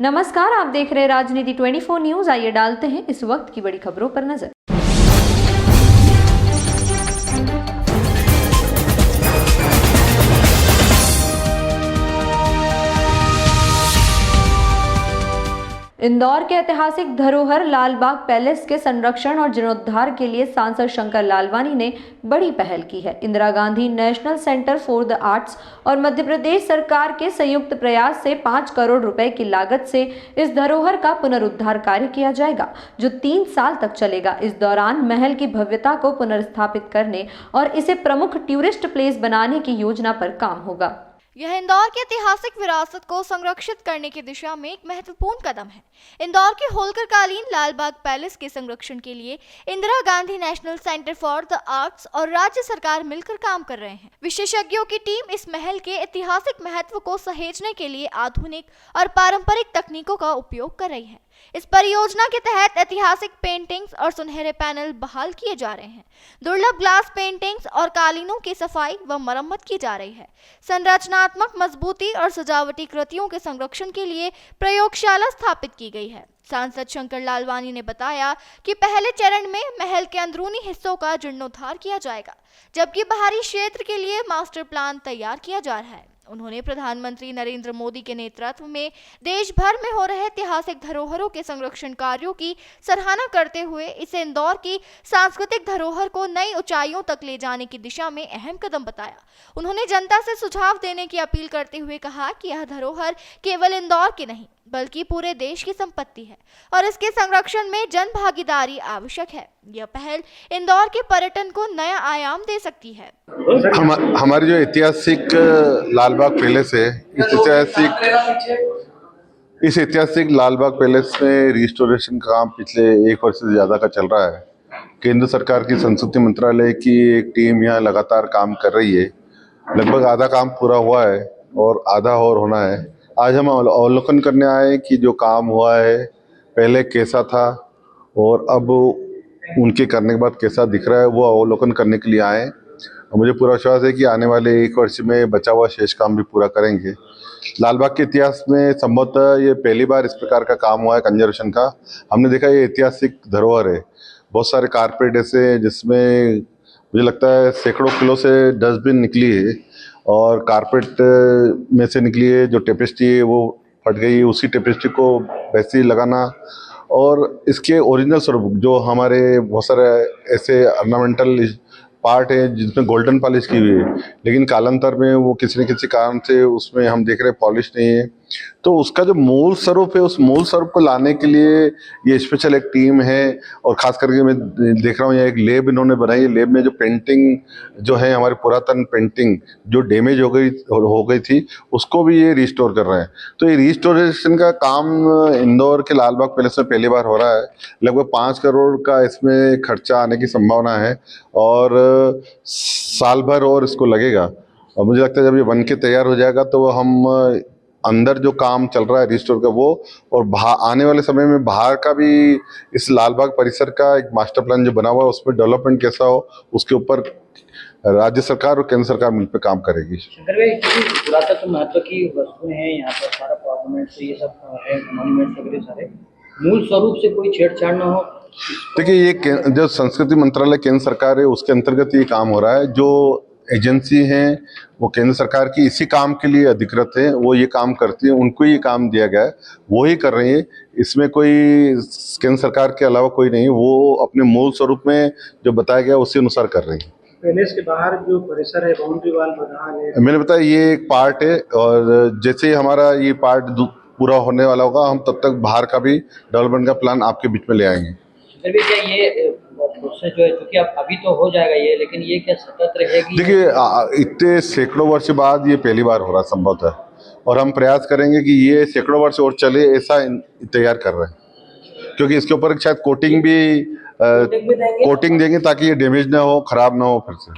नमस्कार, आप देख रहे हैं राजनीति 24 न्यूज। आइए डालते हैं इस वक्त की बड़ी खबरों पर नजर। इंदौर के ऐतिहासिक धरोहर लालबाग पैलेस के संरक्षण और जीर्णोद्धार के लिए सांसद शंकर लालवानी ने बड़ी पहल की है। Indira Gandhi national centre for the arts और मध्य प्रदेश सरकार के संयुक्त प्रयास से 5 करोड़ रुपए की लागत से इस धरोहर का पुनरुद्धार कार्य किया जाएगा, जो 3 साल तक चलेगा। इस दौरान महल की भव्यता को पुनर्स्थापित करने और इसे प्रमुख टूरिस्ट प्लेस बनाने की योजना पर काम होगा। यह इंदौर की ऐतिहासिक विरासत को संरक्षित करने की दिशा में एक महत्वपूर्ण कदम है। इंदौर के होलकर कालीन लालबाग पैलेस के संरक्षण के लिए Indira Gandhi national centre for the arts और राज्य सरकार मिलकर काम कर रहे हैं। विशेषज्ञों की टीम इस महल के ऐतिहासिक महत्व को सहेजने के लिए आधुनिक और पारंपरिक तकनीकों का उपयोग कर रही है। इस परियोजना के तहत ऐतिहासिक पेंटिंग्स और सुनहरे पैनल बहाल किए जा रहे हैं। दुर्लभ ग्लास पेंटिंग्स और कालीनों की सफाई व मरम्मत की जा रही है। संरचनात्मक मजबूती और सजावटी कृतियों के संरक्षण के लिए प्रयोगशाला स्थापित की गई है। सांसद शंकर लालवानी ने बताया कि पहले चरण में महल के अंदरूनी हिस्सों का जीर्णोद्धार किया जाएगा, जबकि बाहरी क्षेत्र के लिए मास्टर प्लान तैयार किया जा रहा है। उन्होंने प्रधानमंत्री नरेंद्र मोदी के नेतृत्व में देश भर में हो रहे ऐतिहासिक धरोहरों के संरक्षण कार्यों की सराहना करते हुए इसे इंदौर की सांस्कृतिक धरोहर को नई ऊंचाइयों तक ले जाने की दिशा में अहम कदम बताया। उन्होंने जनता से सुझाव देने की अपील करते हुए कहा कि यह धरोहर केवल इंदौर की नहीं बल्कि पूरे देश की संपत्ति है और इसके संरक्षण में जन भागीदारी आवश्यक है। यह पहल इंदौर के पर्यटन को नया आयाम दे सकती है। हमारी जो ऐतिहासिक लालबाग पैलेस है, इस ऐतिहासिक लालबाग पैलेस में रिस्टोरेशन का काम पिछले 1 वर्ष से ज्यादा का चल रहा है। केंद्र सरकार की संस्कृति मंत्रालय की एक टीम यहाँ लगातार काम कर रही है। लगभग आधा काम पूरा हुआ है और आधा और होना है। आज हम अवलोकन करने आए कि जो काम हुआ है पहले कैसा था और अब उनके करने के बाद कैसा दिख रहा है, वो अवलोकन करने के लिए आए। और मुझे पूरा विश्वास है कि आने वाले 1 वर्ष में बचा हुआ शेष काम भी पूरा करेंगे। लालबाग के इतिहास में संभवतः ये पहली बार इस प्रकार का काम हुआ है कंजर्वेशन का। हमने देखा ये ऐतिहासिक धरोहर है। बहुत सारे कारपेट ऐसे हैं जिसमें मुझे लगता है सैकड़ों किलो से डस्टबिन निकली है और कारपेट में से निकली है जो टेपेस्ट्री है वो फट गई है। उसी टेपेस्ट्री को वैसे ही लगाना और इसके ओरिजिनल स्वरूप जो हमारे बहुत सारे ऐसे ऑर्नामेंटल पार्ट है जिसमें गोल्डन पॉलिश की हुई है, लेकिन कालांतर में वो किसी न किसी कारण से उसमें हम देख रहे हैं पॉलिश नहीं है। तो उसका जो मूल स्वरूप है, उस मूल स्वरूप को लाने के लिए ये स्पेशल एक टीम है और खास करके मैं देख रहा हूँ यहाँ एक लैब इन्होंने बनाई है। लैब में जो पेंटिंग जो है हमारी पुरातन पेंटिंग जो डैमेज हो गई थी उसको भी ये रिस्टोर कर रहे हैं। तो ये रिस्टोरेशन का काम इंदौर के लालबाग पैलेस में पहली बार हो रहा है। लगभग 5 करोड़ का इसमें खर्चा आने की संभावना है और साल भर और इसको लगेगा। और मुझे लगता है जब ये बन के तैयार हो जाएगा तो हम अंदर जो काम चल रहा है रिस्टोर का वो और आने वाले समय में बाहर का भी इस लालबाग परिसर का एक मास्टर प्लान जो बना हुआ है उसमें डेवलपमेंट कैसा हो उसके ऊपर राज्य सरकार और केंद्र सरकार मिलकर काम करेगी। पुरातत्व महत्व की वस्तुएं हैं यहाँ पर, सारा पार्लियामेंट ये सब है, मॉन्यूमेंट्स वगैरह सारे मूल स्वरूप से कोई छेड़छाड़ न हो। देखिए ये जो संस्कृति मंत्रालय केंद्र सरकार है उसके अंतर्गत ये काम हो रहा है। जो एजेंसी हैं वो केंद्र सरकार की इसी काम के लिए अधिकृत है, वो ये काम करती है, उनको ये काम दिया गया है, वो ही कर रही है। इसमें कोई केंद्र सरकार के अलावा कोई नहीं, वो अपने मूल स्वरूप में जो बताया गया उसी अनुसार कर रही है। पैलेस के बाहर जो परिसर है बाउंड्री वाल बना है, मैंने बताया ये एक पार्ट है और जैसे हमारा ये पार्ट पूरा होने वाला होगा हम तब तक बाहर का भी डेवलपमेंट का प्लान आपके बीच में ले आएंगे। फिर भी क्या ये प्रोसेस जो है क्योंकि अब अभी तो हो जाएगा ये, लेकिन ये क्या सतत रहेगी? देखिए इतने सैकड़ों वर्ष बाद ये पहली बार हो रहा संभवतः और हम प्रयास करेंगे कि ये सैकड़ों वर्ष और चले, ऐसा तैयार कर रहे हैं। क्योंकि इसके ऊपर शायद कोटिंग देंगे ताकि ये डैमेज ना हो, खराब ना हो फिर से।